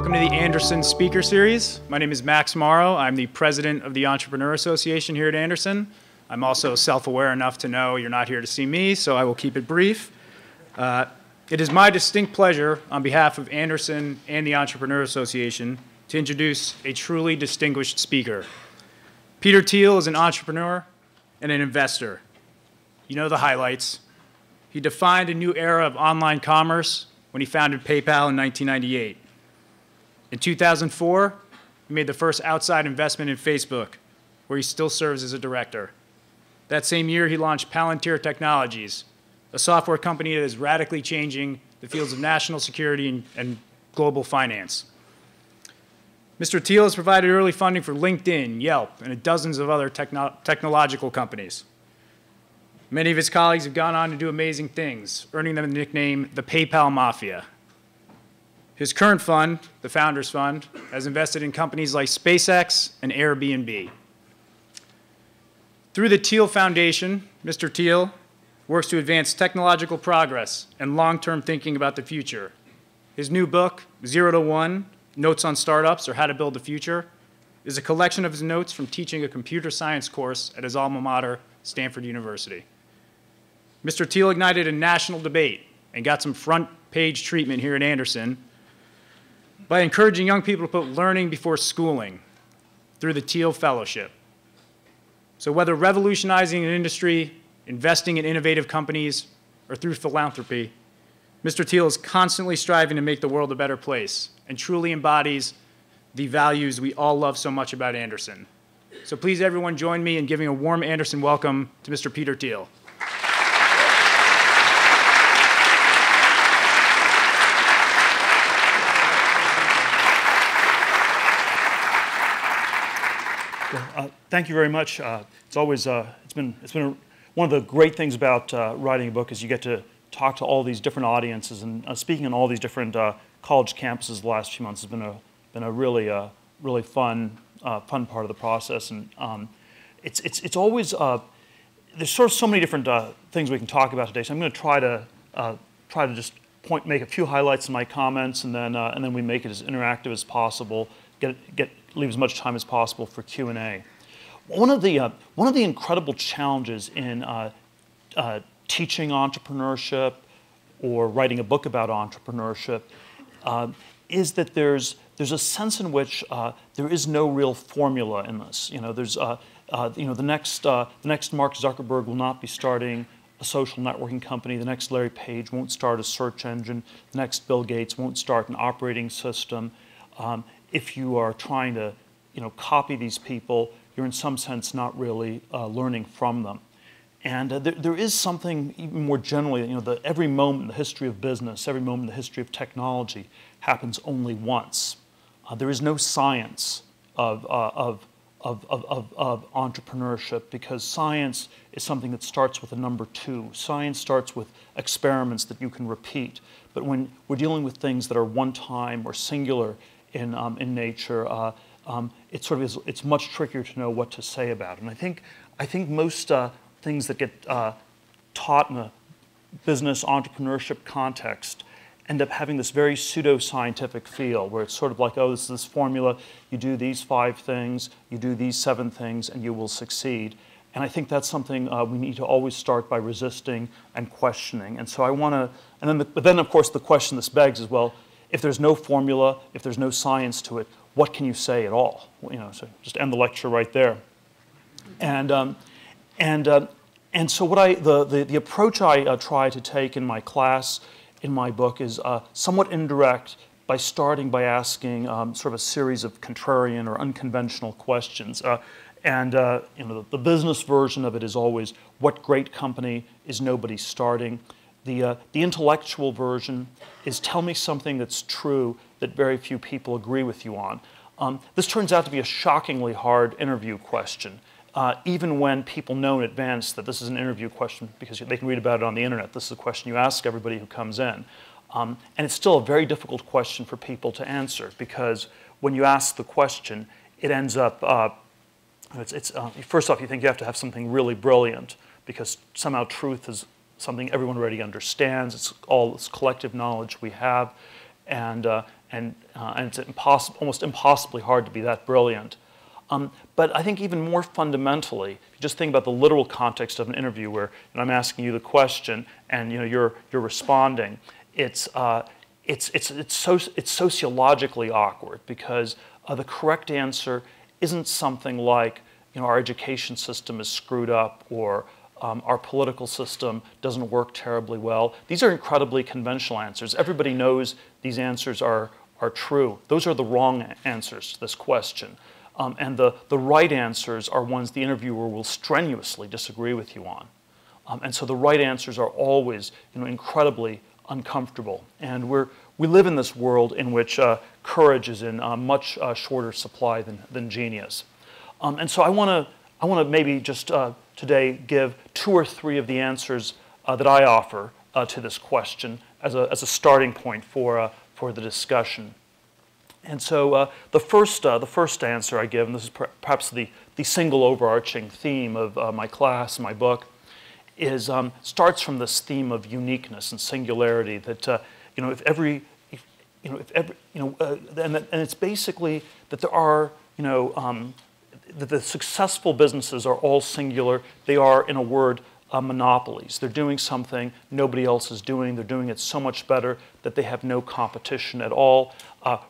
Welcome to the Anderson Speaker Series. My name is Max Morrow. I'm the president of the Entrepreneur Association here at Anderson. I'm also self-aware enough to know you're not here to see me, so I will keep it brief. It is my distinct pleasure on behalf of Anderson and the Entrepreneur Association to introduce a truly distinguished speaker. Peter Thiel is an entrepreneur and an investor. You know the highlights. He defined a new era of online commerce when he founded PayPal in 1998. In 2004, he made the first outside investment in Facebook, where he still serves as a director. That same year, he launched Palantir Technologies, a software company that is radically changing the fields of national security and global finance. Mr. Thiel has provided early funding for LinkedIn, Yelp, and dozens of other technological companies. Many of his colleagues have gone on to do amazing things, earning them the nickname the PayPal Mafia. His current fund, the Founders Fund, has invested in companies like SpaceX and Airbnb. Through the Thiel Foundation, Mr. Thiel works to advance technological progress and long-term thinking about the future. His new book, 0 to 1, Notes on Startups or How to Build the Future, is a collection of his notes from teaching a computer science course at his alma mater, Stanford University. Mr. Thiel ignited a national debate and got some front-page treatment here at Anderson by encouraging young people to put learning before schooling through the Thiel Fellowship. So whether revolutionizing an industry, investing in innovative companies, or through philanthropy, Mr. Thiel is constantly striving to make the world a better place and truly embodies the values we all love so much about Anderson. So please, everyone, join me in giving a warm Anderson welcome to Mr. Peter Thiel. Thank you very much. It's been one of the great things about writing a book is you get to talk to all these different audiences, and speaking on all these different college campuses the last few months has been a really fun part of the process. And it's always there's sort of so many different things we can talk about today. So I'm going to try to just make a few highlights in my comments, and then we make it as interactive as possible. Leave as much time as possible for Q&A. One of the incredible challenges in teaching entrepreneurship or writing a book about entrepreneurship is that there's a sense in which there is no real formula in this. You know, the next Mark Zuckerberg will not be starting a social networking company. The next Larry Page won't start a search engine. The next Bill Gates won't start an operating system. If you are trying to, copy these people, you're in some sense not really learning from them. And there is something even more generally, that every moment in the history of business, every moment in the history of technology happens only once. There is no science of entrepreneurship, because science is something that starts with a number 2. Science starts with experiments that you can repeat. But when we're dealing with things that are one-time or singular in nature, it's much trickier to know what to say about it. And I think most things that get taught in a business entrepreneurship context end up having this very pseudo-scientific feel, where it's sort of like, oh, this is this formula, you do these 5 things, you do these 7 things, and you will succeed. And I think that's something we need to always start by resisting and questioning. And so I want to, but then of course the question this begs is, well, if there's no formula, if there's no science to it, what can you say at all? So just end the lecture right there. And so the approach I try to take in my class, in my book, is somewhat indirect, by starting by asking sort of a series of contrarian or unconventional questions. The business version of it is always, what great company is nobody starting? The intellectual version is, tell me something that's true that very few people agree with you on. This turns out to be a shockingly hard interview question, even when people know in advance that this is an interview question, because they can read about it on the internet. This is a question you ask everybody who comes in. And it's still a very difficult question for people to answer, because when you ask the question, it ends up, first off, you think you have to have something really brilliant, because somehow truth is something everyone already understands. It's all this collective knowledge we have, and and it's almost impossibly hard to be that brilliant. But I think even more fundamentally, if you just think about the literal context of an interview where I'm asking you the question and you're responding, it's sociologically awkward because the correct answer isn't something like our education system is screwed up or our political system doesn't work terribly well. These are incredibly conventional answers. Everybody knows these answers are true. Those are the wrong answers to this question. And the right answers are ones the interviewer will strenuously disagree with you on. And so the right answers are always incredibly uncomfortable. And we live in this world in which courage is in much shorter supply than genius. And so I want to maybe just today give 2 or 3 of the answers that I offer to this question as a starting point for the discussion. And so the first answer I give, and this is perhaps the single overarching theme of my class, my book, is starts from this theme of uniqueness and singularity. That and it's basically that there are that the successful businesses are all singular. They are, in a word, monopolies. They're doing something nobody else is doing. They're doing it so much better that they have no competition at all.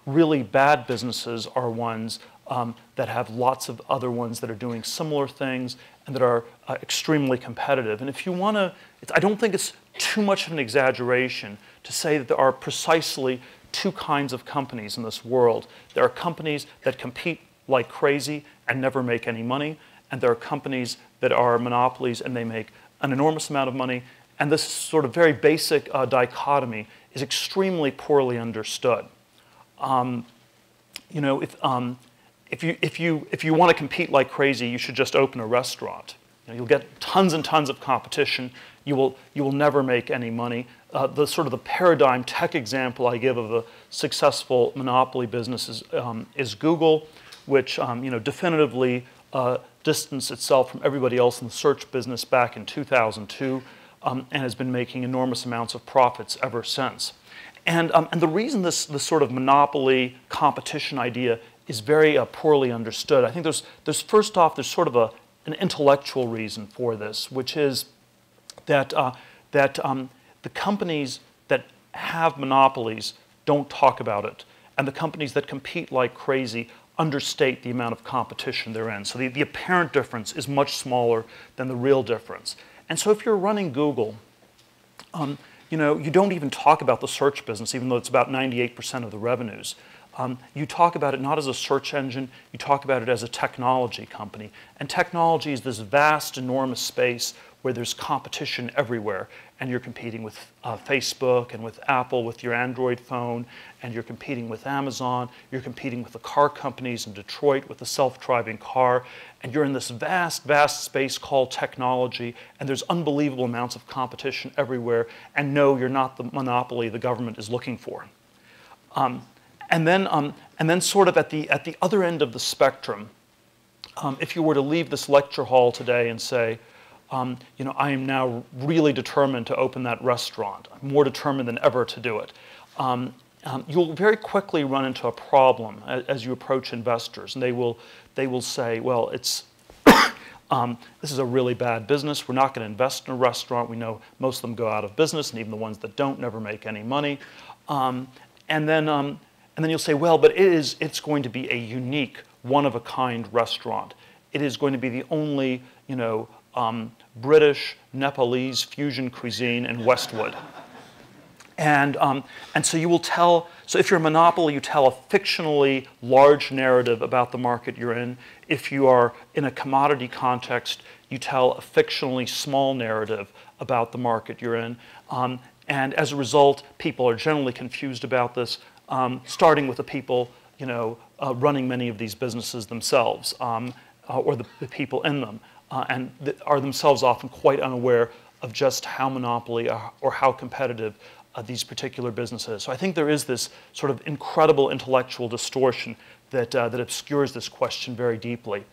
Really bad businesses are ones that have lots of other ones that are doing similar things and that are extremely competitive. And if you want to, I don't think it's too much of an exaggeration to say that there are precisely 2 kinds of companies in this world. There are companies that compete like crazy and never make any money, and there are companies that are monopolies and they make an enormous amount of money. And this sort of very basic dichotomy is extremely poorly understood. If you want to compete like crazy, you should just open a restaurant. You'll get tons and tons of competition. You will never make any money. The paradigm tech example I give of a successful monopoly business is Google, which definitively distanced itself from everybody else in the search business back in 2002, and has been making enormous amounts of profits ever since. And the reason this sort of monopoly competition idea is very poorly understood, I think there's first off there's sort of an intellectual reason for this, which is that the companies that have monopolies don't talk about it, and the companies that compete like crazy understate the amount of competition they're in. So the apparent difference is much smaller than the real difference. And so if you're running Google, you don't even talk about the search business, even though it's about 98% of the revenues. You talk about it not as a search engine, you talk about it as a technology company. And technology is this vast, enormous space where there's competition everywhere. And you're competing with Facebook and with Apple with your Android phone, and you're competing with Amazon, you're competing with the car companies in Detroit with the self-driving car, and you're in this vast, vast space called technology, and there's unbelievable amounts of competition everywhere, and no, you're not the monopoly the government is looking for. And then sort of at the other end of the spectrum, if you were to leave this lecture hall today and say, I am now really determined to open that restaurant. I'm more determined than ever to do it. You'll very quickly run into a problem as you approach investors, and they will say, well, it's this is a really bad business. We're not going to invest in a restaurant. We know most of them go out of business, and even the ones that don't never make any money. And then you'll say, well, but it's going to be a unique, one-of-a-kind restaurant. It is going to be the only, British, Nepalese fusion cuisine in Westwood. And so you will tell, so if you're a monopoly, you tell a fictionally large narrative about the market you're in. If you are in a commodity context, you tell a fictionally small narrative about the market you're in. And as a result, people are generally confused about this, starting with the people, running many of these businesses themselves, or the people in them. And are themselves often quite unaware of just how monopoly or how competitive these particular businesses. So I think there is this sort of incredible intellectual distortion that obscures this question very deeply.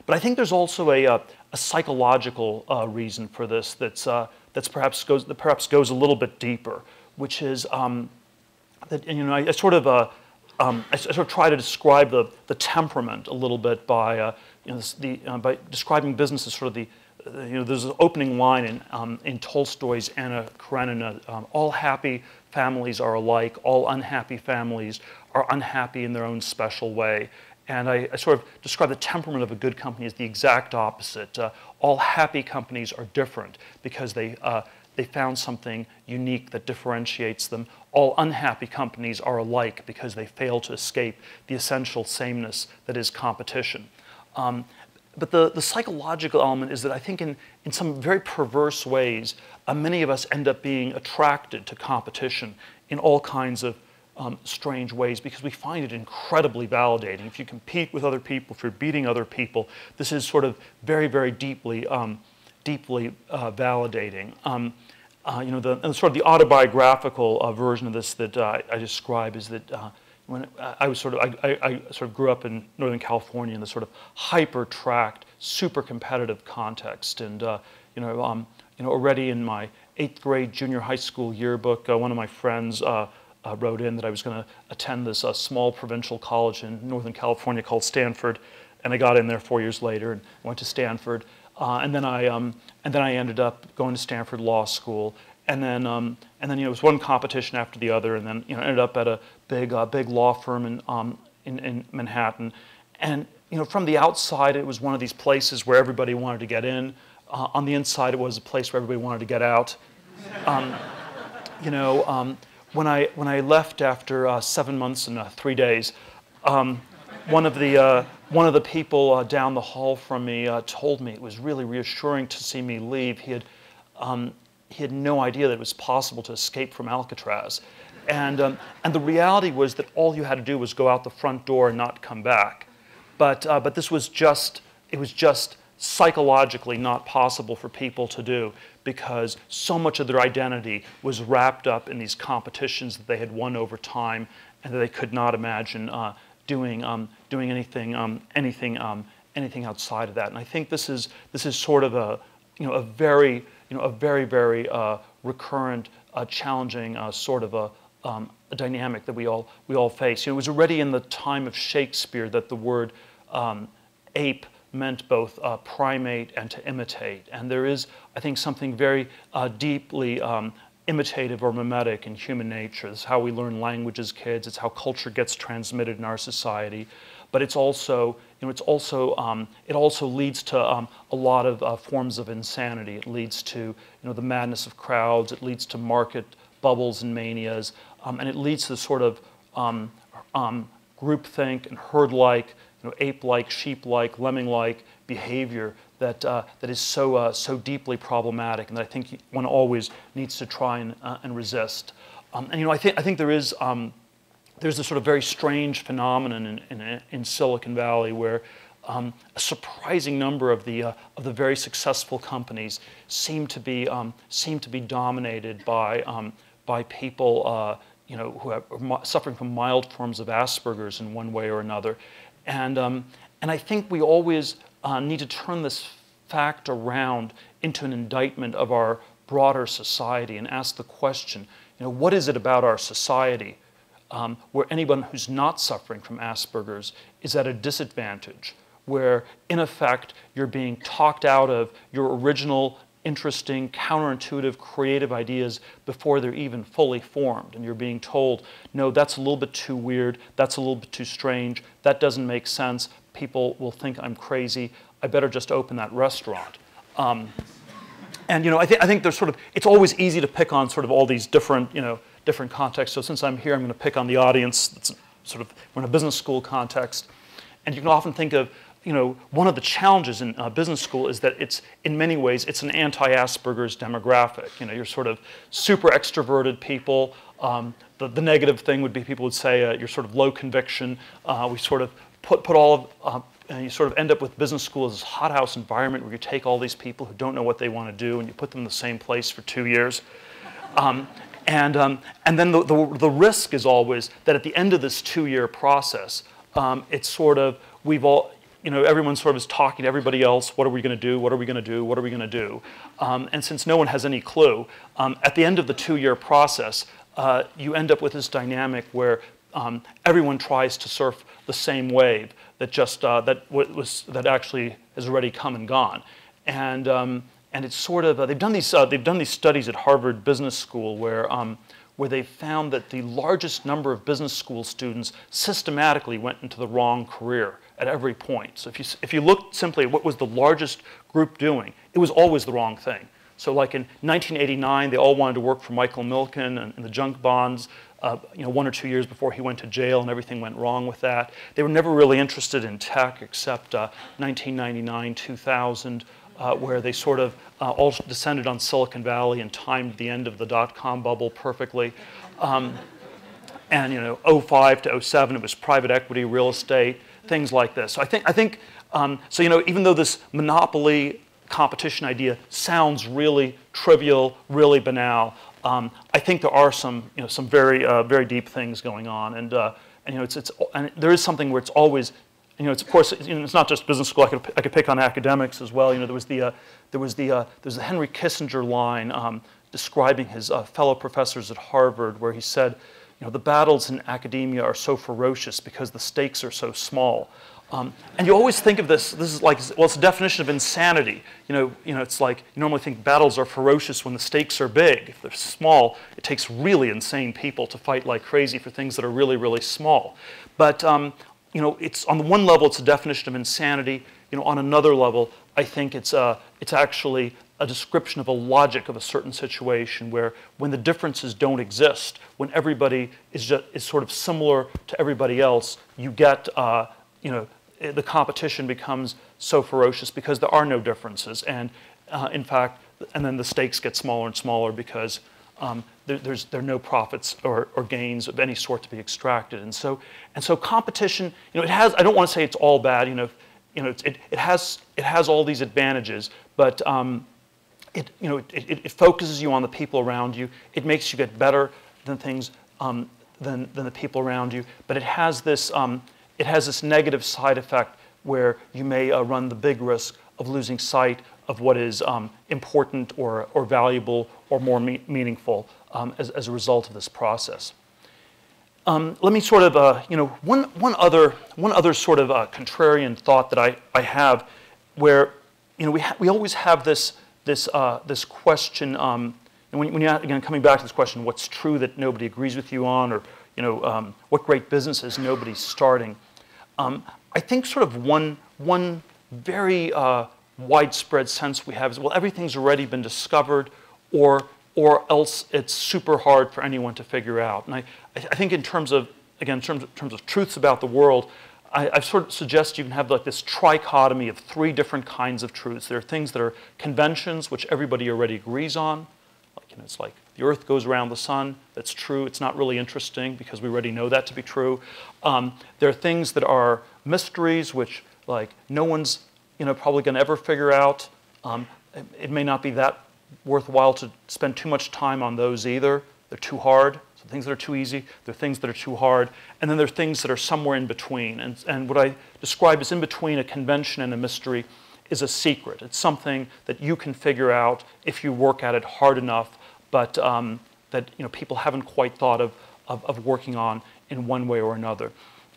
But I think there's also a psychological reason for this that perhaps goes a little bit deeper, which is that I sort of I sort of try to describe the temperament a little bit by, by describing business as sort of there's an opening line in Tolstoy's Anna Karenina, all happy families are alike, all unhappy families are unhappy in their own special way. And I sort of describe the temperament of a good company as the exact opposite. All happy companies are different because they found something unique that differentiates them. All unhappy companies are alike because they fail to escape the essential sameness that is competition. But the psychological element is that I think in some very perverse ways, many of us end up being attracted to competition in all kinds of strange ways because we find it incredibly validating. If you compete with other people, if you're beating other people, this is sort of very, very deeply validating. Sort of the autobiographical version of this that I describe is that when I sort of grew up in Northern California in this sort of hyper-tracked, super competitive context, and already in my 8th grade junior high school yearbook, one of my friends wrote in that I was going to attend this small provincial college in Northern California called Stanford, and I got in there 4 years later and went to Stanford, and then I ended up going to Stanford Law School. And then it was one competition after the other, and then ended up at a big law firm in Manhattan. And from the outside, it was one of these places where everybody wanted to get in. On the inside, it was a place where everybody wanted to get out. When I left after 7 months and 3 days, one of the people down the hall from me told me it was really reassuring to see me leave. He had no idea that it was possible to escape from Alcatraz. And the reality was that all you had to do was go out the front door and not come back. But it was just psychologically not possible for people to do because so much of their identity was wrapped up in these competitions that they had won over time and that they could not imagine doing anything outside of that. And I think this is sort of a very recurrent, challenging sort of a dynamic that we all face. It was already in the time of Shakespeare that the word ape meant both primate and to imitate. And there is, I think, something very deeply imitative or mimetic in human nature. This is how we learn language as kids. It's how culture gets transmitted in our society. But it's also, it also leads to a lot of forms of insanity. It leads to, the madness of crowds. It leads to market bubbles and manias, and it leads to sort of groupthink and herd-like, ape-like, sheep-like, lemming-like behavior that is so deeply problematic, and that I think one always needs to try and resist. I think there is. There's this sort of very strange phenomenon in Silicon Valley where a surprising number of the very successful companies seem to be dominated by people who are suffering from mild forms of Asperger's in one way or another, and I think we always need to turn this fact around into an indictment of our broader society and ask the question, what is it about our society where anyone who's not suffering from Asperger's is at a disadvantage, where in effect you're being talked out of your original, interesting, counterintuitive, creative ideas before they're even fully formed, and you're being told, no, that's a little bit too weird, that's a little bit too strange, that doesn't make sense, people will think I'm crazy, I better just open that restaurant. And I think there's sort of, it's always easy to pick on sort of all these different, different contexts. So since I'm here, I'm going to pick on the audience. It's sort of, we're in a business school context. And you can often think of, one of the challenges in business school is that it's, in many ways, it's an anti-Asperger's demographic. You're sort of super extroverted people. The negative thing would be people would say you're sort of low conviction. We sort of put all of, you sort of end up with business school as this hothouse environment where you take all these people who don't know what they want to do and you put them in the same place for 2 years. And then the risk is always that at the end of this 2-year process, it's sort of, we've all, everyone sort of is talking to everybody else, what are we going to do, what are we going to do, what are we going to do? And since no one has any clue, at the end of the 2-year process, you end up with this dynamic where everyone tries to surf the same wave that just that actually has already come and gone, and it's sort of they've done these studies at Harvard Business School where they found that the largest number of business school students systematically went into the wrong career at every point. So if you looked simply at what was the largest group doing, it was always the wrong thing. So like in 1989, they all wanted to work for Michael Milken and the junk bonds, 1 or 2 years before he went to jail, and everything went wrong with that. They were never really interested in tech except 1999, 2000, where they sort of all descended on Silicon Valley and timed the end of the dot-com bubble perfectly. And 05 to 07, it was private equity, real estate, things like this. So I think even though this monopoly competition idea sounds really trivial, really banal, I think there are some very deep things going on, and there is something where it's always. It's of course it's not just business school. I could pick on academics as well. There was the Henry Kissinger line describing his fellow professors at Harvard, where he said, the battles in academia are so ferocious because the stakes are so small. And you always think of this is like, well, it's a definition of insanity. It's like you normally think battles are ferocious when the stakes are big. If they're small, it takes really insane people to fight like crazy for things that are really, really small. But it's on the one level, it's a definition of insanity. On another level, I think it's actually a description of a logic of a certain situation where when the differences don't exist, when everybody is sort of similar to everybody else, you get the competition becomes so ferocious because there are no differences, and in fact, and then the stakes get smaller and smaller because there are no profits or gains of any sort to be extracted, and so competition. It has. I don't want to say it's all bad. It has all these advantages, but it focuses you on the people around you. It makes you get better than things than the people around you. But it has this negative side effect where you may run the big risk of losing sight of what is important or valuable or more meaningful as a result of this process. Let me sort of, one other sort of contrarian thought that I have, where we always have this question. And when you again coming back to this question, what's true that nobody agrees with you on, or what great businesses nobody's starting? I think sort of one very widespread sense we have is, well, everything's already been discovered, or else it's super hard for anyone to figure out. And I think in terms of truths about the world, I sort of suggest you can have like this trichotomy of 3 different kinds of truths. There are things that are conventions, which everybody already agrees on. It's like the Earth goes around the sun. That's true. It's not really interesting because we already know that to be true. There are things that are mysteries, which like no one's probably going to ever figure out. It may not be that worthwhile to spend too much time on those either. They're too hard. So things that are too easy, there are things that are too hard. And then there are things that are somewhere in between. And what I describe as in between a convention and a mystery is a secret. It's something that you can figure out if you work at it hard enough, but that people haven't quite thought of working on in one way or another.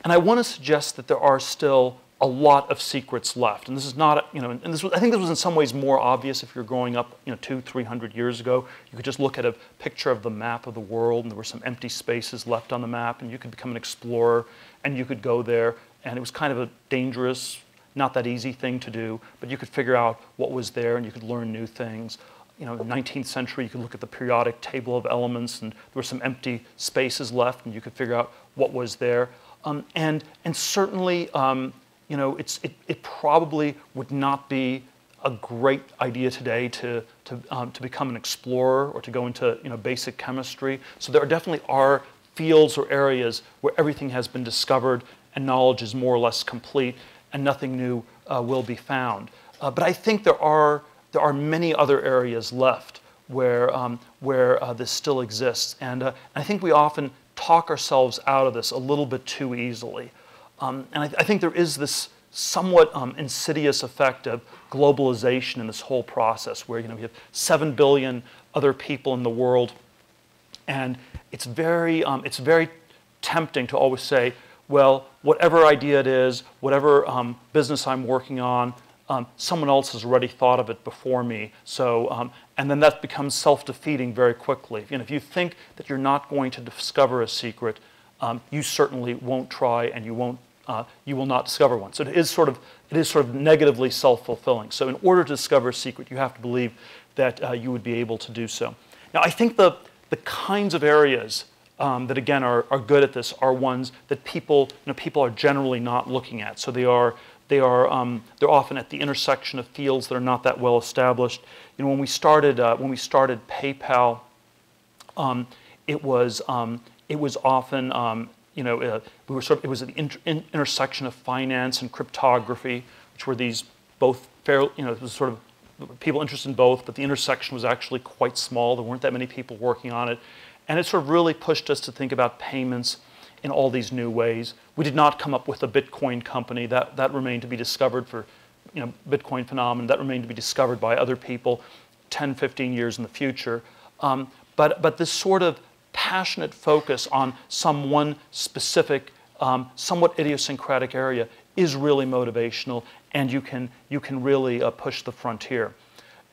And I want to suggest that there are still a lot of secrets left. And this is not, and I think this was in some ways more obvious if you're growing up, 200-300 years ago. You could just look at a picture of the map of the world, and there were some empty spaces left on the map, and you could become an explorer, and you could go there. And it was kind of a dangerous, not that easy thing to do, but you could figure out what was there, and you could learn new things. In the 19th century, you could look at the periodic table of elements, and there were some empty spaces left, and you could figure out what was there. And certainly, it probably would not be a great idea today to become an explorer or to go into basic chemistry. So there definitely are fields or areas where everything has been discovered and knowledge is more or less complete, and nothing new will be found. But I think there are many other areas left where this still exists, and I think we often talk ourselves out of this a little bit too easily. And I think there is this somewhat insidious effect of globalization in this whole process, where we have 7 billion other people in the world, and it's very tempting to always say, well, whatever idea it is, whatever business I'm working on, someone else has already thought of it before me. So, and then that becomes self-defeating very quickly. And if you think that you're not going to discover a secret, you certainly won't try, and you will not discover one. So it is sort of negatively self-fulfilling. So in order to discover a secret, you have to believe that you would be able to do so. Now, I think the kinds of areas that again are good at this are ones that people are generally not looking at. So they're often at the intersection of fields that are not that well established. When we started PayPal, it was often it was at the intersection of finance and cryptography, which were these both fairly, it was sort of people interested in both, but the intersection was actually quite small. There weren't that many people working on it. And it sort of really pushed us to think about payments in all these new ways. We did not come up with a Bitcoin company. That remained to be discovered for, Bitcoin phenomenon. That remained to be discovered by other people 10, 15 years in the future. But this sort of passionate focus on some one specific, somewhat idiosyncratic area is really motivational, and you can really push the frontier.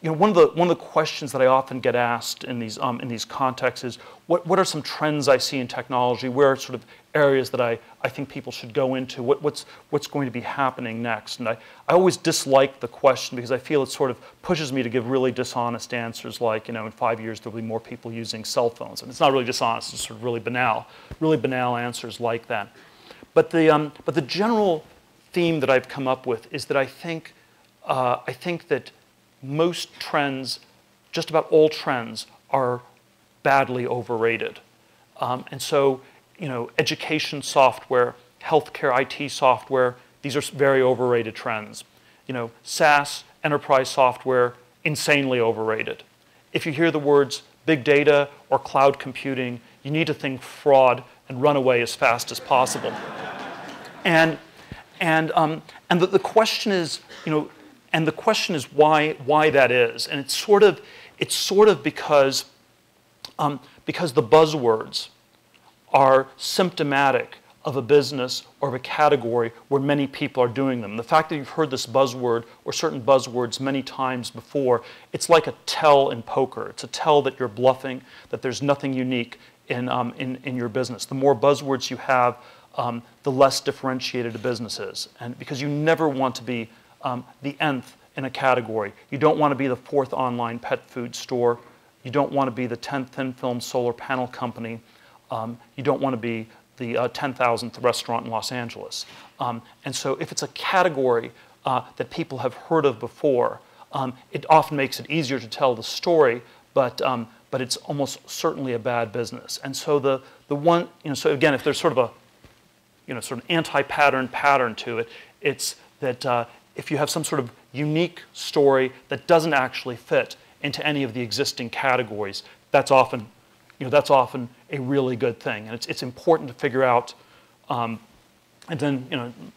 One of the questions that I often get asked in these contexts is, what are some trends I see in technology? Where are sort of areas that I think people should go into? What's going to be happening next? And I always dislike the question because I feel it sort of pushes me to give really dishonest answers like, in 5 years there'll be more people using cell phones. And it's not really dishonest, it's sort of really banal answers like that. But the general theme that I've come up with is that I think that most trends, just about all trends, are badly overrated. And so, education software, healthcare IT software, these are very overrated trends. SaaS, enterprise software, insanely overrated. If you hear the words big data or cloud computing, you need to think fraud and run away as fast as possible. And the question is, and the question is why that is, and it's sort of because the buzzwords are symptomatic of a business or of a category where many people are doing them. The fact that you've heard this buzzword or certain buzzwords many times before, it's like a tell in poker. It's a tell that you're bluffing, that there's nothing unique in your business. The more buzzwords you have, the less differentiated a business is, and because you never want to be the nth in a category. You don't want to be the 4th online pet food store. You don't want to be the 10th thin film solar panel company. You don't want to be the 10,000th restaurant in Los Angeles. And so if it's a category that people have heard of before, it often makes it easier to tell the story, but it's almost certainly a bad business. And so the one, so again, if there's sort of a, sort of anti-pattern to it, it's that if you have some sort of unique story that doesn't actually fit into any of the existing categories, that's often a really good thing. And it's important to figure out, and then,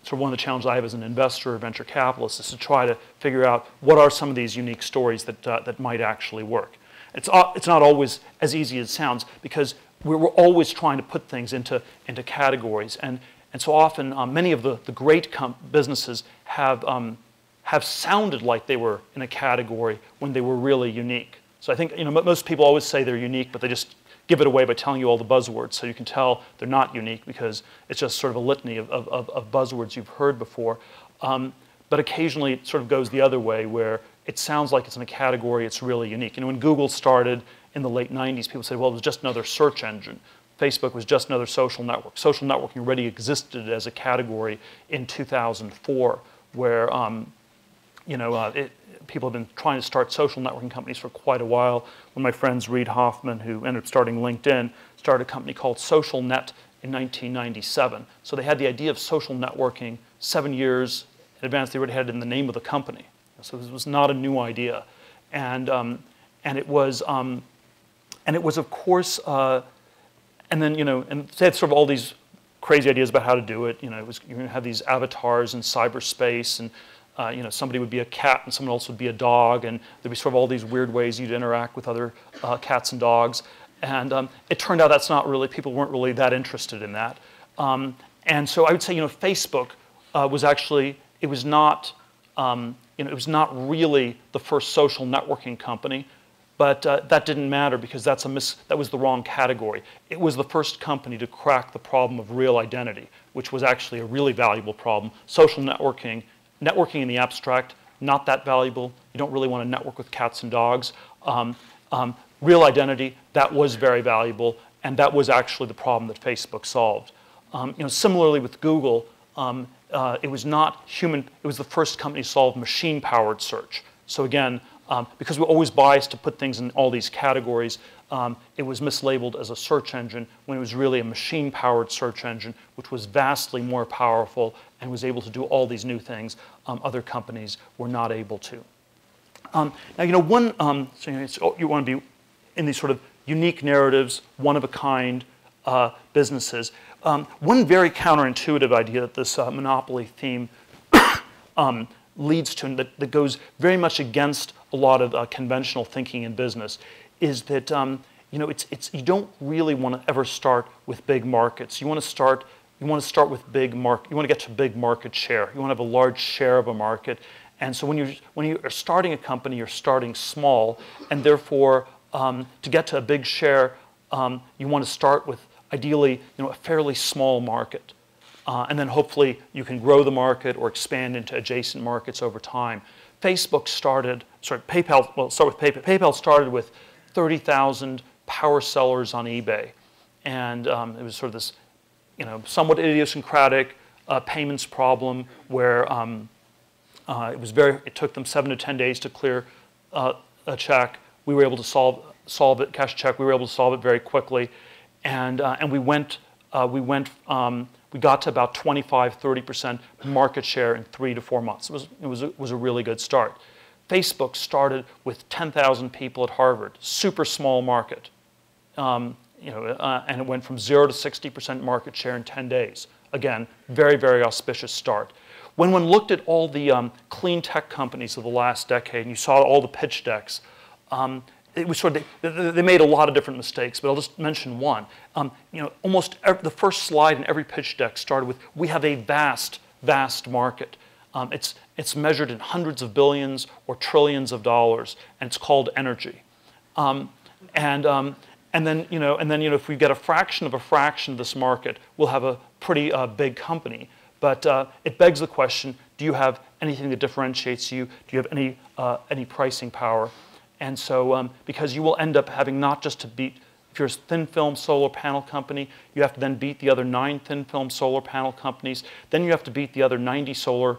sort of one of the challenges I have as an investor or venture capitalist is to try to figure out what are some of these unique stories that might actually work. It's not always as easy as it sounds because we're always trying to put things into categories. And so often, many of the great businesses have sounded like they were in a category when they were really unique. So I think most people always say they're unique, but they just give it away by telling you all the buzzwords, so you can tell they're not unique because it's just sort of a litany of buzzwords you've heard before. But occasionally it sort of goes the other way, where it sounds like it's in a category it's really unique. When Google started in the late 90s, people said, well, it was just another search engine. Facebook was just another social network. Social networking already existed as a category in 2004, where people have been trying to start social networking companies for quite a while. One of my friends, Reid Hoffman, who ended up starting LinkedIn, started a company called SocialNet in 1997. So they had the idea of social networking 7 years in advance. They already had it in the name of the company. So this was not a new idea, and it was of course. And then, and they had sort of all these crazy ideas about how to do it. You're going to have these avatars in cyberspace, and somebody would be a cat and someone else would be a dog, and there'd be sort of all these weird ways you'd interact with other cats and dogs. And it turned out that's not really, people weren't really that interested in that. And so I would say, Facebook was actually, it was not, it was not really the first social networking company, but that didn't matter because that was the wrong category. It was the first company to crack the problem of real identity, which was actually a really valuable problem. Social networking in the abstract, not that valuable. You don't really want to network with cats and dogs. Real identity, that was very valuable, and that was actually the problem that Facebook solved. Similarly with Google, it was not human, it was the first company to solve machine-powered search. So again, because we're always biased to put things in all these categories, it was mislabeled as a search engine when it was really a machine-powered search engine, which was vastly more powerful and was able to do all these new things other companies were not able to. Now, so you want to be in these sort of unique narratives, one-of-a-kind businesses. One very counterintuitive idea that this monopoly theme leads to, and that goes very much against a lot of conventional thinking in business, is that you don't really want to ever start with big markets. You want to start with big market. You want to get to big market share. You want to have a large share of a market. And so when you are starting a company, you're starting small, and therefore to get to a big share, you want to start with ideally a fairly small market. And then hopefully you can grow the market or expand into adjacent markets over time. PayPal started with PayPal started with 30,000 power sellers on eBay. And it was sort of this somewhat idiosyncratic payments problem where it took them 7 to 10 days to clear a check. We were able to solve it, cash check. We were able to solve it very quickly. And we got to about 25–30% market share in 3 to 4 months. It was a really good start. Facebook started with 10,000 people at Harvard, super small market, and it went from 0 to 60% market share in 10 days. Again, very, very auspicious start. When one looked at all the clean tech companies of the last decade, and you saw all the pitch decks, it was they made a lot of different mistakes, but I'll just mention one. The first slide in every pitch deck started with, "We have a vast, vast market." It's measured in hundreds of billions or trillions of dollars, and it's called energy. And then if we get a fraction of this market, we'll have a pretty big company. But it begs the question: do you have anything that differentiates you? Do you have any pricing power? And so, because you will end up having not just to beat, if you're a thin film solar panel company, you have to then beat the other 9 thin film solar panel companies. Then you have to beat the other 90 solar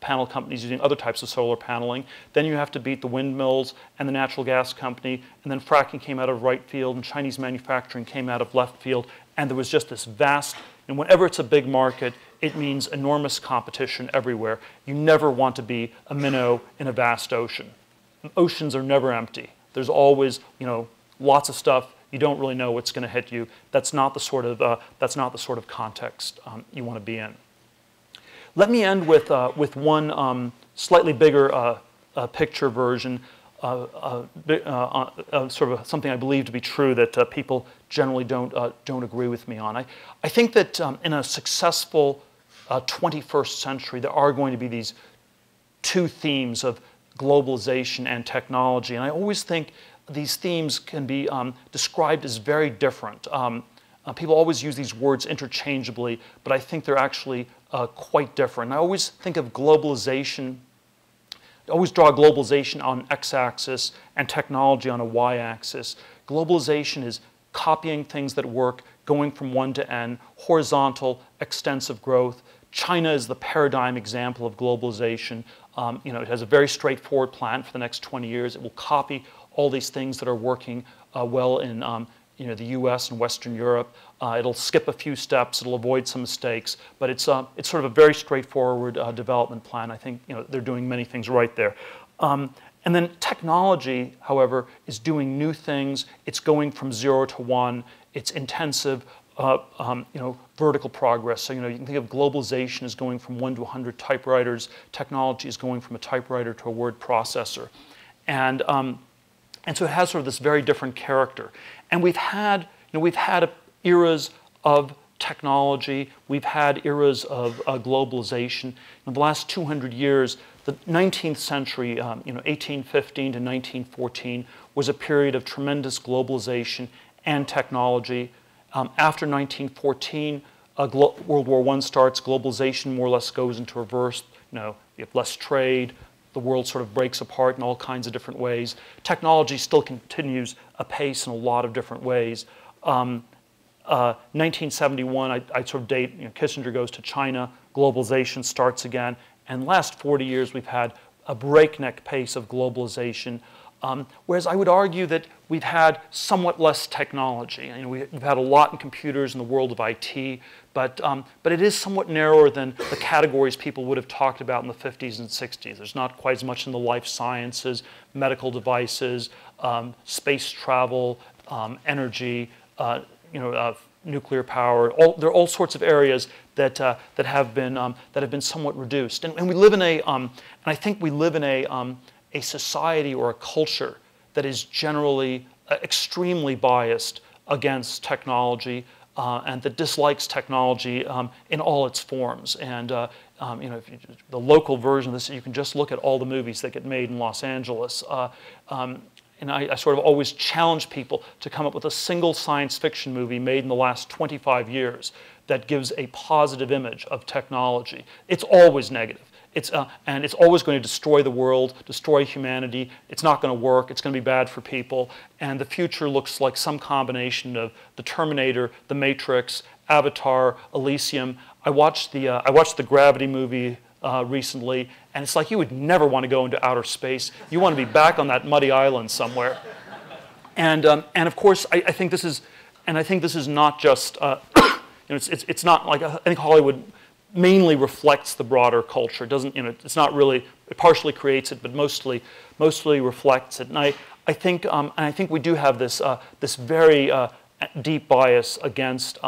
panel companies using other types of solar paneling. Then you have to beat the windmills and the natural gas company. And then fracking came out of right field, and Chinese manufacturing came out of left field. And there was just this vast, and whenever it's a big market, it means enormous competition everywhere. You never want to be a minnow in a vast ocean. Oceans are never empty. There's always, lots of stuff. You don't really know what's going to hit you. That's not the sort of context you want to be in. Let me end with one slightly bigger picture version, sort of something I believe to be true that people generally don't agree with me on. I think that in a successful 21st century, there are going to be these two themes of globalization and technology. And I always think these themes can be described as very different. People always use these words interchangeably, but I think they're actually quite different. I always think of globalization, I always draw globalization on x-axis and technology on a y-axis. Globalization is copying things that work, going from one to n, horizontal, extensive growth. China is the paradigm example of globalization. It has a very straightforward plan for the next 20 years. It will copy all these things that are working well in the U.S. and Western Europe. It'll skip a few steps. It'll avoid some mistakes. But it's sort of a very straightforward development plan. I think they're doing many things right there. And then technology, however, is doing new things. It's going from 0 to 1. It's intensive. Vertical progress. So, you can think of globalization as going from 1 to 100 typewriters. Technology is going from a typewriter to a word processor. And so it has sort of this very different character. And we've had eras of technology. We've had eras of globalization. In the last 200 years, the 19th century, 1815 to 1914, was a period of tremendous globalization and technology. After 1914, World War I starts. Globalization more or less goes into reverse. You have less trade. The world sort of breaks apart in all kinds of different ways. Technology still continues apace in a lot of different ways. 1971, I sort of date, Kissinger goes to China, globalization starts again, and the last 40 years we've had a breakneck pace of globalization, whereas I would argue that we've had somewhat less technology. We've had a lot in computers in the world of IT, but it is somewhat narrower than the categories people would have talked about in the 50s and 60s. There's not quite as much in the life sciences, medical devices, space travel, energy, nuclear power. There are all sorts of areas that have been somewhat reduced. And we live in and I think we live in a society or a culture that is generally extremely biased against technology and that dislikes technology in all its forms. And the local version of this, you can just look at all the movies that get made in Los Angeles. And I sort of always challenge people to come up with a single science fiction movie made in the last 25 years that gives a positive image of technology. It's always negative. And it's always going to destroy the world, destroy humanity. It's not going to work. It's going to be bad for people. And the future looks like some combination of the Terminator, the Matrix, Avatar, Elysium. I watched the Gravity movie recently, and it's like you would never want to go into outer space. You want to be back on that muddy island somewhere. And of course, I think this is not just it's not like I think Hollywood mainly reflects the broader culture. It doesn't, it's not really, it partially creates it, but mostly reflects it. And I think we do have this very deep bias against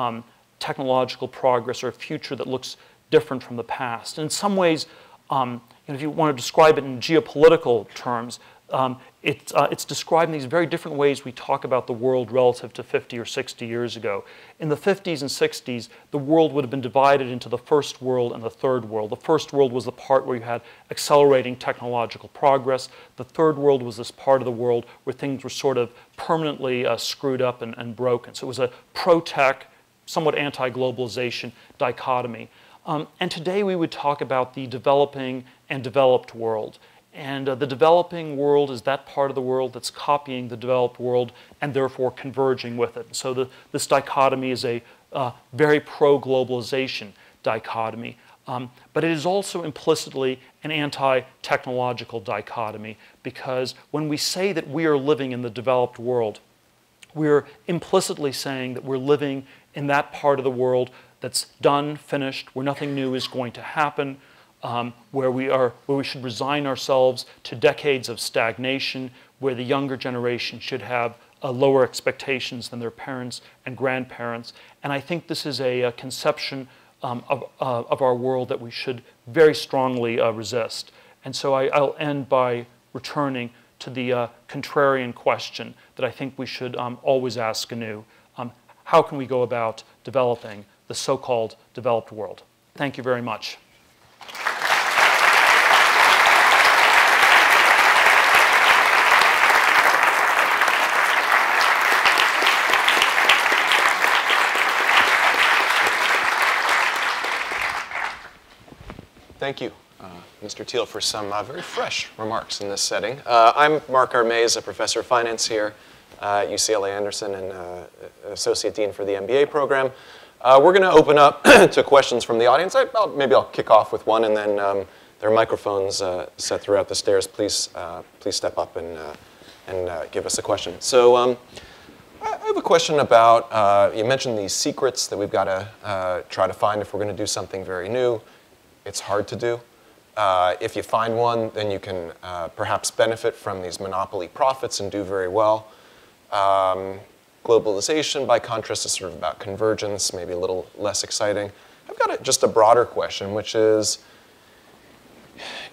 technological progress or a future that looks different from the past. And in some ways, if you want to describe it in geopolitical terms, it's described in these very different ways we talk about the world relative to 50 or 60 years ago. In the 50s and 60s, the world would have been divided into the first world and the third world. The first world was the part where you had accelerating technological progress. The third world was this part of the world where things were sort of permanently screwed up and broken. So it was a pro-tech, somewhat anti-globalization dichotomy. And today we would talk about the developing and developed world. And the developing world is that part of the world that's copying the developed world and therefore converging with it. So this dichotomy is a very pro-globalization dichotomy. But it is also implicitly an anti-technological dichotomy, because when we say that we are living in the developed world, we're implicitly saying that we're living in that part of the world that's done, finished, where nothing new is going to happen, where we should resign ourselves to decades of stagnation, where the younger generation should have lower expectations than their parents and grandparents. And I think this is a conception of our world that we should very strongly resist. And so I'll end by returning to the contrarian question that I think we should always ask anew. How can we go about developing the so-called developed world? Thank you very much. Thank you, Mr. Thiel, for some very fresh remarks in this setting. I'm Mark Armaze, a professor of finance here at UCLA Anderson and Associate Dean for the MBA program. We're going to open up to questions from the audience. Maybe I'll kick off with one, and then there are microphones set throughout the stairs. Please step up and give us a question. So I have a question about, you mentioned these secrets that we've got to try to find if we're going to do something very new. It's hard to do. If you find one, then you can perhaps benefit from these monopoly profits and do very well. Globalization, by contrast, is sort of about convergence, maybe a little less exciting. I've got just a broader question, which is,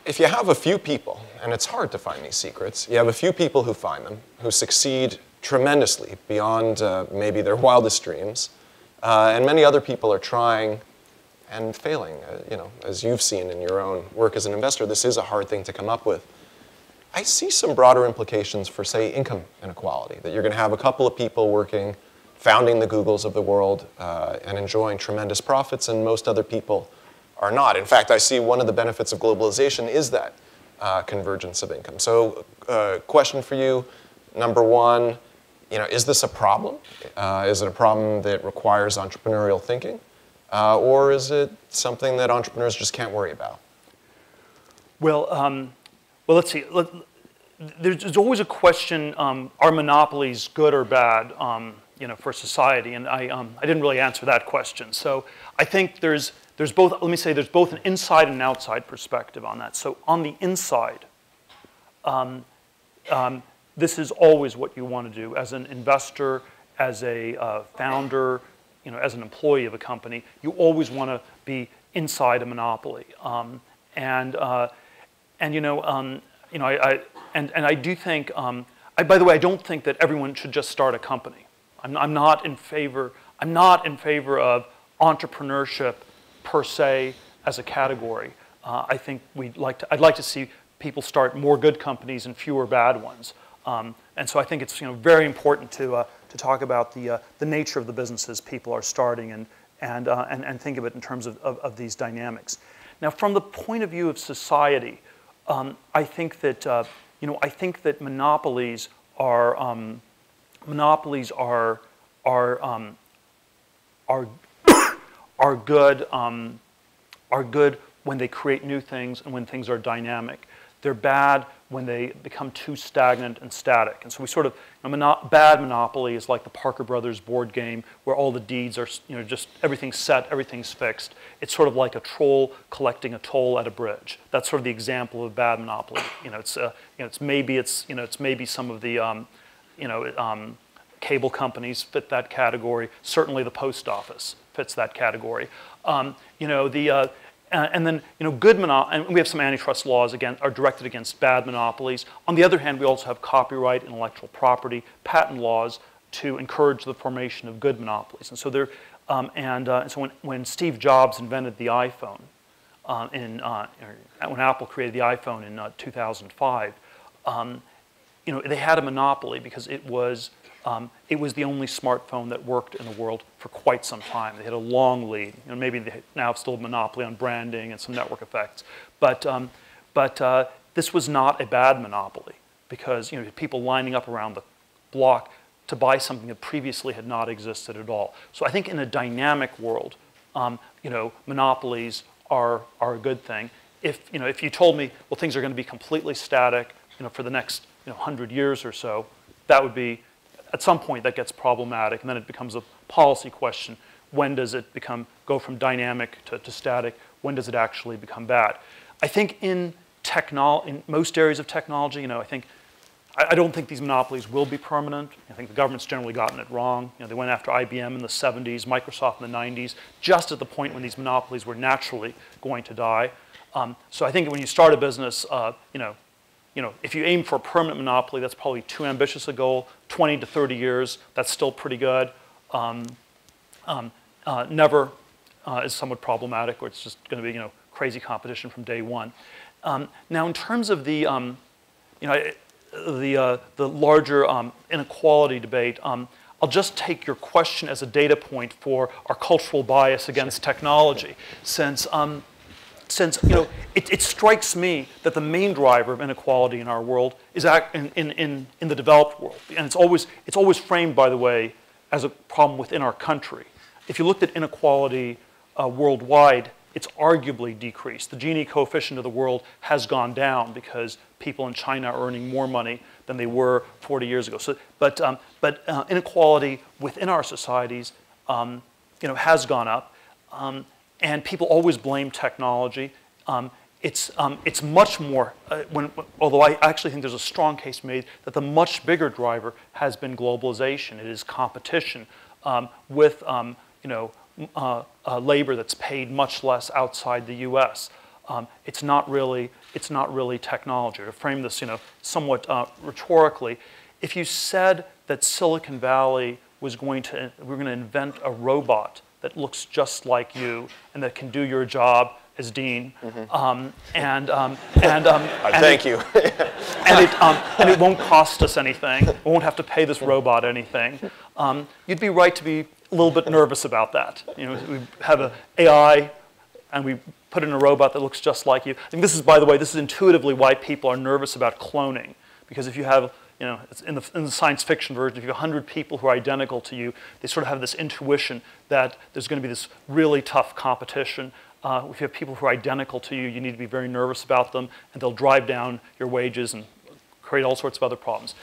if you have a few people, and it's hard to find these secrets, you have a few people who find them, who succeed tremendously beyond maybe their wildest dreams. And many other people are trying and failing. As you've seen in your own work as an investor, this is a hard thing to come up with. I see some broader implications for, say, income inequality, that you're going to have a couple of people working, founding the Googles of the world, and enjoying tremendous profits, and most other people are not. In fact, I see one of the benefits of globalization is that convergence of income. So, question for you, number one, is this a problem? Is it a problem that requires entrepreneurial thinking? Or is it something that entrepreneurs just can't worry about? Well, let's see. There's always a question: are monopolies good or bad, for society? And I didn't really answer that question. So I think there's both. Let me say there's both an inside and an outside perspective on that. So on the inside, this is always what you want to do as an investor, as a founder, as an employee of a company. You always want to be inside a monopoly, I do think. By the way, I don't think that everyone should just start a company. I'm not in favor. I'm not in favor of entrepreneurship per se as a category. I think I'd like to see people start more good companies and fewer bad ones. And so I think it's very important to talk about the nature of the businesses people are starting and think of it in terms of these dynamics. Now, from the point of view of society, I think that monopolies are good when they create new things and when things are dynamic. They're bad when they become too stagnant and static. And so we sort of, bad monopoly is like the Parker Brothers board game where all the deeds are, just everything's set, everything's fixed. It's sort of like a troll collecting a toll at a bridge. That's sort of the example of bad monopoly. It's maybe some of the, cable companies fit that category. Certainly the post office fits that category. And then, good and we have some antitrust laws are directed against bad monopolies. On the other hand, we also have copyright, intellectual property, patent laws to encourage the formation of good monopolies. And so so when Steve Jobs invented the iPhone, when Apple created the iPhone in 2005, they had a monopoly because it was the only smartphone that worked in the world for quite some time. They had a long lead. Maybe they now have still a monopoly on branding and some network effects. But this was not a bad monopoly because people lining up around the block to buy something that previously had not existed at all. So I think in a dynamic world, monopolies are a good thing. If you told me, well, things are going to be completely static, for the next 100 years or so, that would be. At some point, that gets problematic, and then it becomes a policy question. When does it go from dynamic to static? When does it actually become bad? I think in most areas of technology, I don't think these monopolies will be permanent. I think the government's generally gotten it wrong. They went after IBM in the 70s, Microsoft in the 90s, just at the point when these monopolies were naturally going to die. So I think when you start a business, if you aim for a permanent monopoly, that's probably too ambitious a goal. 20 to 30 years, that's still pretty good. Never is somewhat problematic, or it's just going to be crazy competition from day one. Now, in terms of the larger inequality debate, I'll just take your question as a data point for our cultural bias against technology, since it strikes me that the main driver of inequality in our world is in the developed world, and it's always framed, by the way, as a problem within our country. If you looked at inequality worldwide, it's arguably decreased. The Gini coefficient of the world has gone down because people in China are earning more money than they were 40 years ago. So, but inequality within our societies, has gone up. And people always blame technology. It's much more, although I actually think there's a strong case made that the much bigger driver has been globalization. It is competition with labor that's paid much less outside the U.S. It's not really technology. To frame this, somewhat rhetorically, if you said that Silicon Valley we're going to invent a robot that looks just like you and that can do your job as dean, thank you. and it won't cost us anything. We won't have to pay this robot anything. You'd be right to be a little bit nervous about that. You know, we have an AI, and we put in a robot that looks just like you. And this is, by the way, this is intuitively why people are nervous about cloning, because if you have, you know, it's in the science fiction version, if you have 100 people who are identical to you, they sort of have this intuition that there's going to be this really tough competition. If you have people who are identical to you, you need to be very nervous about them, and they'll drive down your wages and create all sorts of other problems.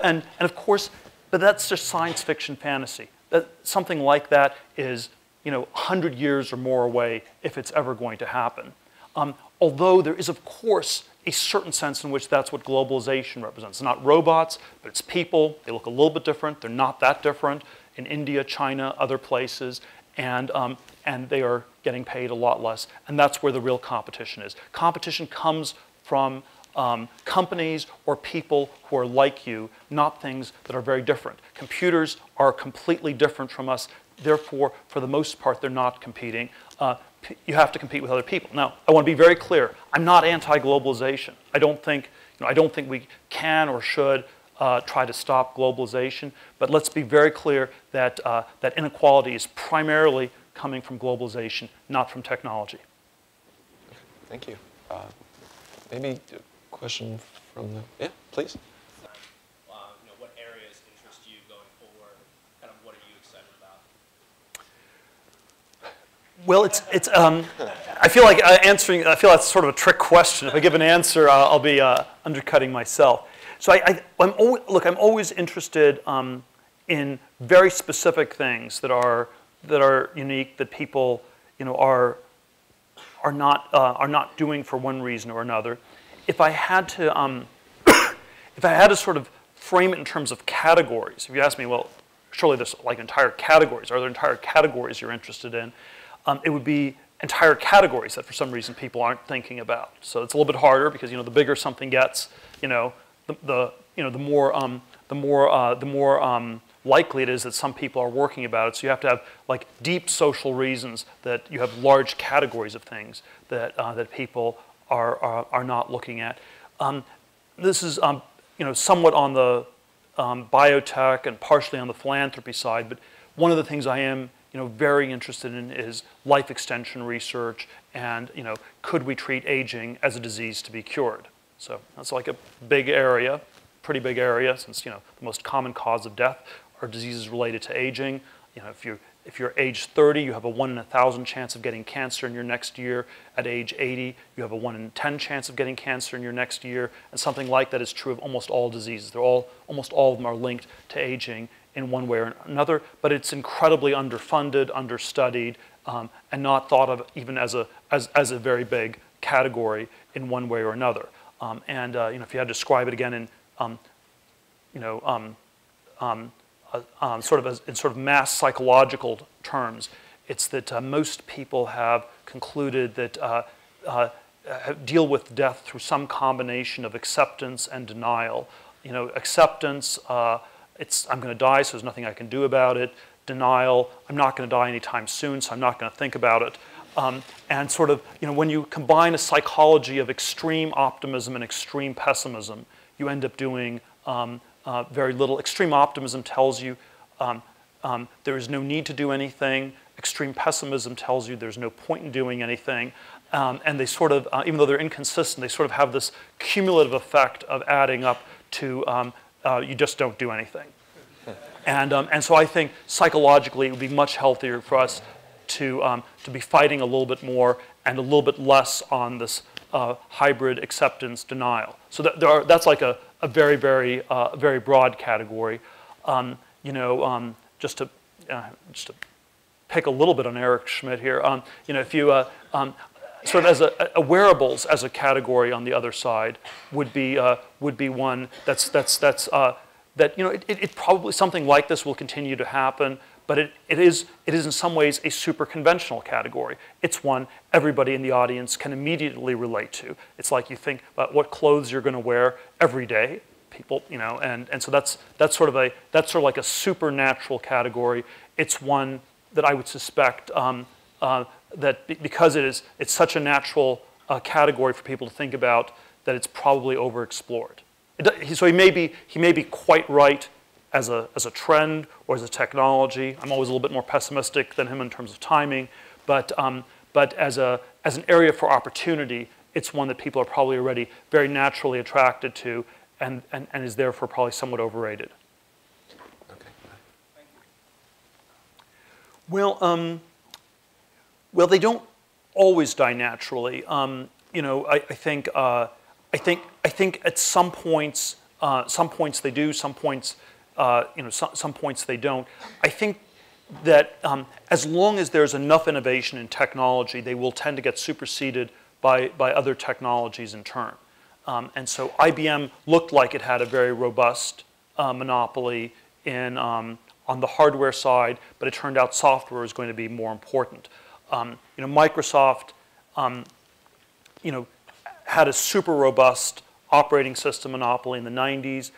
And of course, but that's just science fiction fantasy. Something like that is, you know, 100 years or more away if it's ever going to happen. Although there is, of course, a certain sense in which that's what globalization represents. It's not robots, but it's people. They look a little bit different. They're not that different in India, China, other places. And they are getting paid a lot less. And that's where the real competition is. Competition comes from companies or people who are like you, not things that are very different. Computers are completely different from us. Therefore, for the most part, they're not competing. You have to compete with other people. Now, I want to be very clear. I'm not anti-globalization. I don't think we can or should try to stop globalization. But let's be very clear that that inequality is primarily coming from globalization, not from technology. Thank you. Maybe a question from the, yeah, please. What areas interest you going forward? Kind of what are you excited about? Well, I feel like I feel that's sort of a trick question. If I give an answer, I'll be undercutting myself. So I'm always interested in very specific things that are unique, that people, you know, are not doing for one reason or another. If I had to sort of frame it in terms of categories, if you ask me, well, surely there's like entire categories. Are there entire categories you're interested in? It would be entire categories that for some reason people aren't thinking about. So it's a little bit harder because, you know, the bigger something gets, you know, the more likely it is that some people are working about it. So you have to have like deep social reasons that you have large categories of things that that people are not looking at. This is you know, somewhat on the biotech and partially on the philanthropy side, but one of the things I am, you know, very interested in is life extension research, and, you know, could we treat aging as a disease to be cured? So that's like a big area, pretty big area, since, you know, the most common cause of death are diseases related to aging. You know, if you're age 30, you have a 1 in 1,000 chance of getting cancer in your next year. At age 80, you have a 1 in 10 chance of getting cancer in your next year. And something like that is true of almost all diseases. Almost all of them are linked to aging in one way or another, but it's incredibly underfunded, understudied, and not thought of even as a very big category in one way or another. You know, if you had to describe it again in you know, sort of mass psychological terms, it's that most people have concluded that deal with death through some combination of acceptance and denial. You know, acceptance, I'm going to die, so there's nothing I can do about it. Denial, I'm not going to die anytime soon, so I'm not going to think about it. And sort of, you know, when you combine a psychology of extreme optimism and extreme pessimism, you end up doing very little. Extreme optimism tells you there is no need to do anything. Extreme pessimism tells you there's no point in doing anything. And they sort of, even though they're inconsistent, they sort of have this cumulative effect of adding up to you just don't do anything. And so I think psychologically it would be much healthier for us to be fighting a little bit more and a little bit less on this hybrid acceptance denial. So that's like a very, very, very broad category. You know, just to pick a little bit on Eric Schmidt here. You know, if you sort of as a wearables as a category on the other side would be one that, you know, it probably, something like this will continue to happen, but it is in some ways a super conventional category. It's one everybody in the audience can immediately relate to. It's like you think about what clothes you're going to wear every day. People, and so that's sort of like a supernatural category. It's one that I would suspect that because it's such a natural category for people to think about, that it's probably overexplored. So he may be quite right as a trend or as a technology. I'm always a little bit more pessimistic than him in terms of timing, but as an area for opportunity, it's one that people are probably already very naturally attracted to, and is therefore probably somewhat overrated. Okay. Well, they don't always die naturally. I think at some points they do, some points some points they don't. I think that as long as there's enough innovation in technology, they will tend to get superseded by other technologies in turn. And so IBM looked like it had a very robust monopoly on the hardware side, but it turned out software was going to be more important. Microsoft, had a super robust operating system monopoly in the 90s.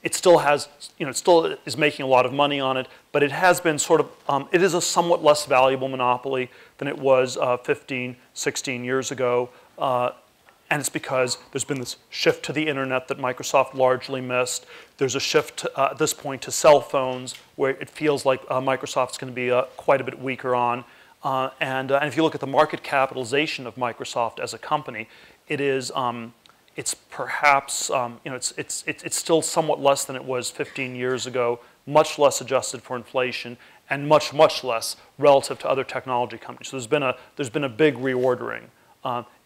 It still has, it still is making a lot of money on it, but it has been sort of, it is a somewhat less valuable monopoly than it was 15, 16 years ago. And it's because there's been this shift to the internet that Microsoft largely missed. There's a shift at this point to cell phones, where it feels like Microsoft's going to be quite a bit weaker on. And if you look at the market capitalization of Microsoft as a company, it is, it's perhaps, it's still somewhat less than it was 15 years ago, much less adjusted for inflation, and much, much less relative to other technology companies. So there's been a big reordering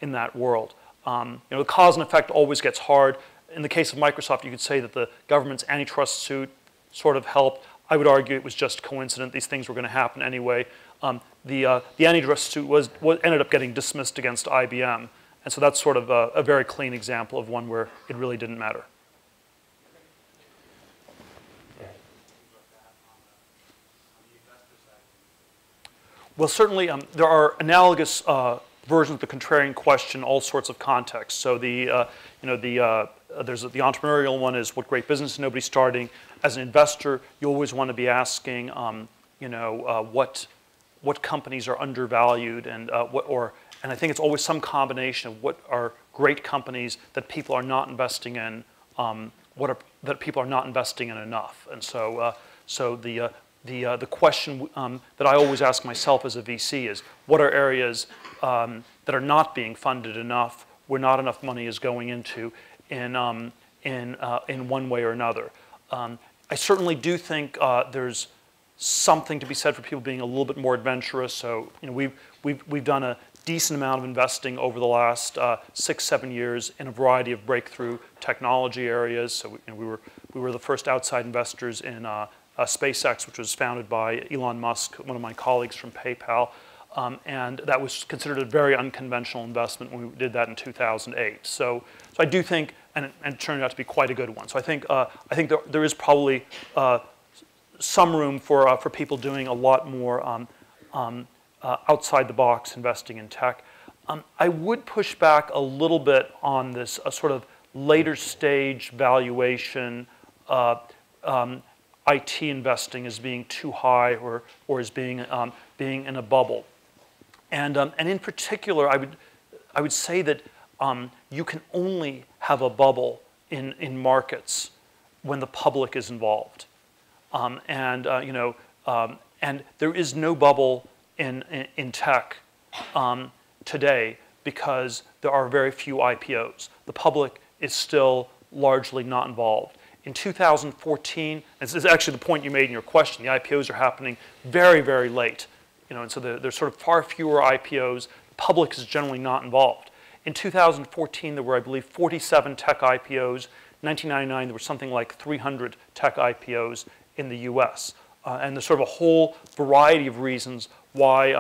in that world. The cause and effect always gets hard. In the case of Microsoft, you could say that the government's antitrust suit sort of helped. I would argue it was just coincident. These things were going to happen anyway. The antitrust suit ended up getting dismissed against IBM. And so that's sort of a very clean example of one where it really didn't matter. Well, certainly there are analogous versions of the contrarian question, all sorts of contexts. So there's the entrepreneurial one is what great business is nobody starting. As an investor, you always want to be asking, what companies are undervalued and and I think it's always some combination of what are great companies that people are not investing in, that people are not investing in enough. And so, the question that I always ask myself as a VC is, what are areas that are not being funded enough, where not enough money is going into, in one way or another? I certainly do think there's something to be said for people being a little bit more adventurous. So we've done a decent amount of investing over the last 6-7 years in a variety of breakthrough technology areas. So we were the first outside investors in SpaceX, which was founded by Elon Musk, one of my colleagues from PayPal, and that was considered a very unconventional investment when we did that in 2008. So I do think, and it turned out to be quite a good one. So I think there is probably some room for people doing a lot more outside the box investing in tech. I would push back a little bit on this sort of later stage valuation, IT investing as being too high or as being in a bubble. And in particular, I would say that you can only have a bubble in markets when the public is involved. And there is no bubble in tech today because there are very few IPOs. The public is still largely not involved. In 2014, this is actually the point you made in your question, the IPOs are happening very, very late. And so there's sort of far fewer IPOs. The public is generally not involved. In 2014, there were, I believe, 47 tech IPOs. In 1999, there were something like 300 tech IPOs in the US. And there's sort of a whole variety of reasons why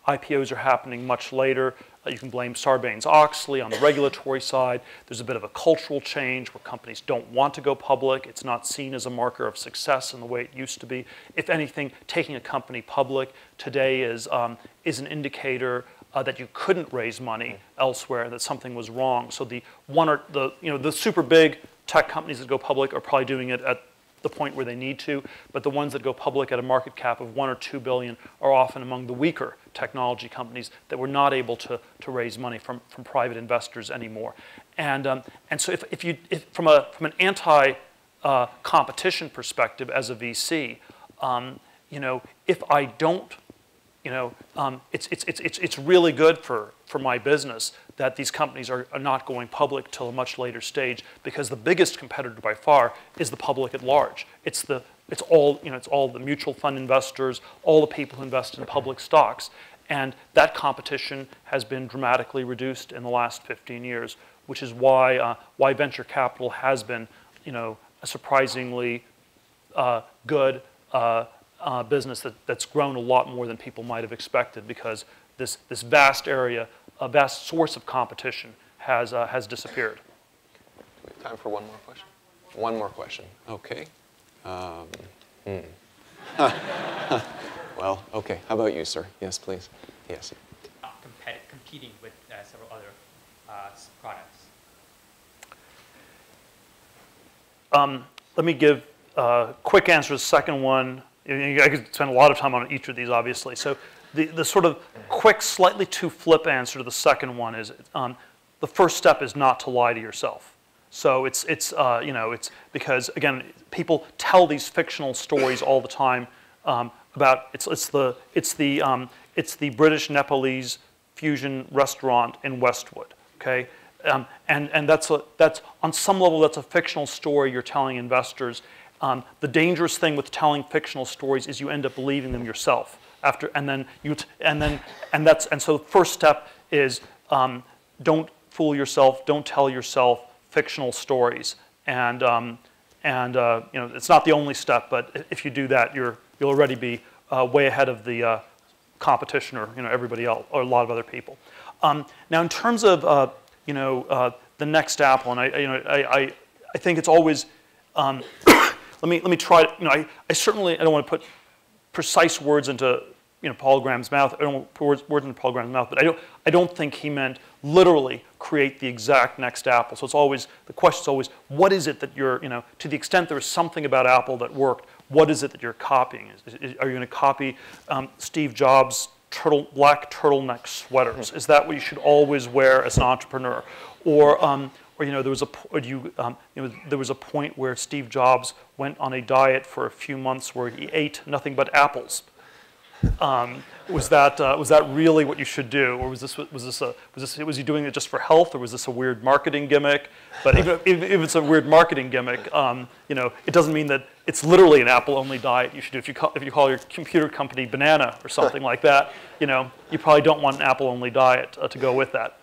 IPOs are happening much later. You can blame Sarbanes-Oxley on the regulatory side. There's a bit of a cultural change where companies don't want to go public. It's not seen as a marker of success in the way it used to be. If anything, taking a company public today is an indicator that you couldn't raise money elsewhere, that something was wrong. So the super big tech companies that go public are probably doing it at the point where they need to, but the ones that go public at a market cap of 1 or 2 billion are often among the weaker technology companies that were not able to raise money from private investors anymore. And so if from an anti-competition perspective as a VC, if I don't, it's really good for my business that these companies are not going public till a much later stage, because the biggest competitor by far is the public at large. It's all the mutual fund investors, all the people who invest in public stocks, and that competition has been dramatically reduced in the last 15 years, which is why venture capital has been, a surprisingly good business that's grown a lot more than people might have expected, because this vast area, a vast source of competition has disappeared. We have time for one more question? One more question. Okay. Well, okay. How about you, sir? Yes, please. Yes. Competing with several other products. Let me give a quick answer to the second one. I could spend a lot of time on each of these, obviously. So the sort of quick, slightly too flip answer to the second one is the first step is not to lie to yourself. So it's because, again, people tell these fictional stories all the time about it's the British Nepalese fusion restaurant in Westwood. Okay. And that's on some level that's a fictional story you're telling investors. The dangerous thing with telling fictional stories is you end up believing them yourself so the first step is don't fool yourself, don't tell yourself fictional stories, and it's not the only step, but if you do that, you'll already be way ahead of the competition or everybody else or a lot of other people. Now in terms of the next Apple, and I think it's always let me try. I don't want to put precise words into Paul Graham's mouth. I don't want to put words into Paul Graham's mouth, but I don't think he meant literally create the exact next Apple. So it's always the question's always what is it that you're to the extent there is something about Apple that worked, what is it that you're copying? Are you going to copy Steve Jobs' black turtleneck sweaters? Is that what you should always wear as an entrepreneur? Or there was a point where Steve Jobs went on a diet for a few months where he ate nothing but apples. Was that really what you should do, or was he doing it just for health, or was this a weird marketing gimmick? But even if it's a weird marketing gimmick, it doesn't mean that it's literally an apple-only diet you should do. If you call your computer company Banana or something like that, you probably don't want an apple-only diet to go with that.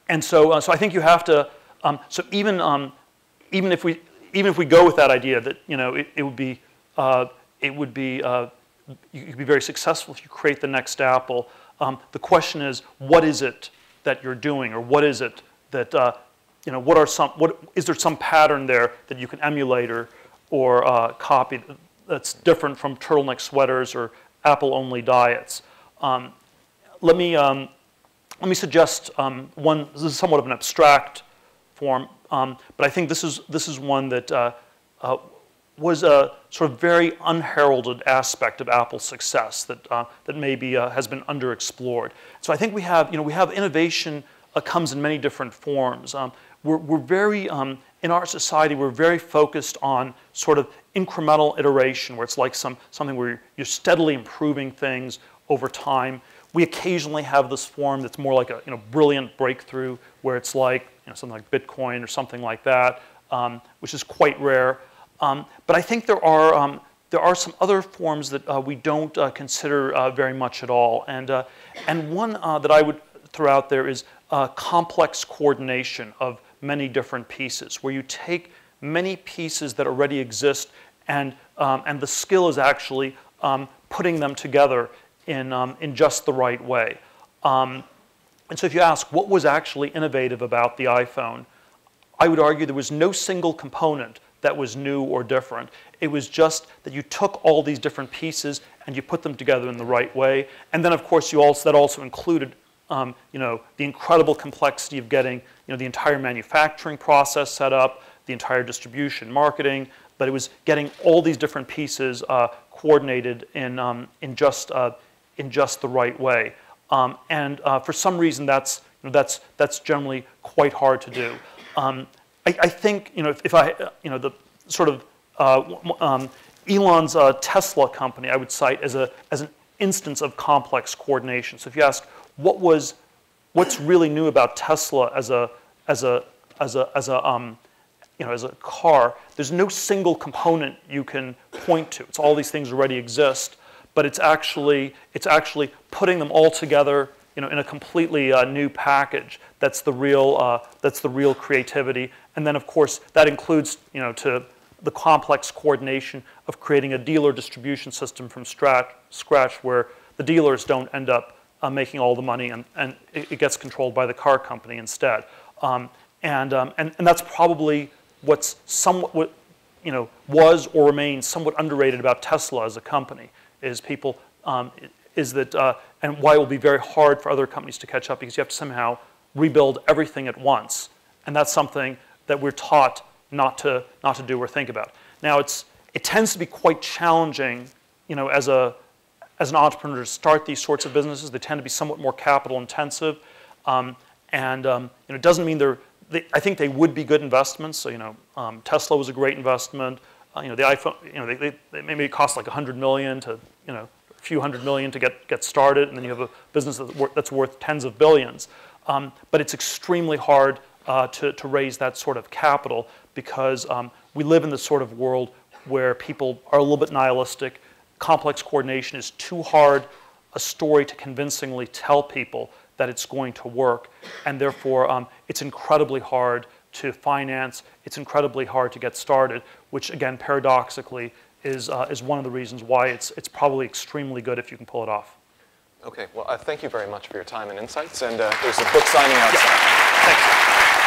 And so I think you have to. So even if we go with that idea that you could be very successful if you create the next Apple. The question is, what is it that you're doing, or what is it that is there some pattern there that you can emulate or copy that's different from turtleneck sweaters or Apple-only diets? Let me suggest one. This is somewhat of an abstract form, but I think this is one that was a sort of very unheralded aspect of Apple's success that maybe has been underexplored. So I think we have innovation comes in many different forms. We're very in our society we're very focused on sort of incremental iteration, where it's like something where you're steadily improving things over time. We occasionally have this form that's more like a brilliant breakthrough, where it's like something like Bitcoin or something like that, which is quite rare. But I think there are some other forms that we don't consider very much at all, and one that I would throw out there is complex coordination of many different pieces, where you take many pieces that already exist, and the skill is actually putting them together in just the right way. And so if you ask what was actually innovative about the iPhone, I would argue there was no single component that was new or different. It was just that you took all these different pieces and you put them together in the right way. And then, of course, that also included the incredible complexity of getting the entire manufacturing process set up, the entire distribution, marketing, but it was getting all these different pieces coordinated in just the right way. And for some reason, that's generally quite hard to do. I think the sort of Elon's Tesla company I would cite as an instance of complex coordination. So if you ask what's really new about Tesla as a car, there's no single component you can point to. It's all these things already exist, but it's actually putting them all together in a completely new package. That's the real creativity. And then, of course, that includes to the complex coordination of creating a dealer distribution system from scratch where the dealers don't end up making all the money and it gets controlled by the car company instead. And that's probably what's somewhat was or remains somewhat underrated about Tesla as a company is and why it will be very hard for other companies to catch up because you have to somehow rebuild everything at once. And that's something that we're taught not to do or think about. Now, it tends to be quite challenging, as an entrepreneur to start these sorts of businesses. They tend to be somewhat more capital intensive. It doesn't mean I think they would be good investments. So, Tesla was a great investment. The iPhone, they maybe cost like $100 million to, a few $100 million to get started, and then you have a business that's worth tens of billions. But it's extremely hard to raise that sort of capital because we live in this sort of world where people are a little bit nihilistic. Complex coordination is too hard a story to convincingly tell people that it's going to work, and therefore it's incredibly hard to finance. It's incredibly hard to get started, which again, paradoxically, is one of the reasons why it's probably extremely good if you can pull it off. Okay, well, thank you very much for your time and insights, and there's a book signing outside. Yeah. Thanks.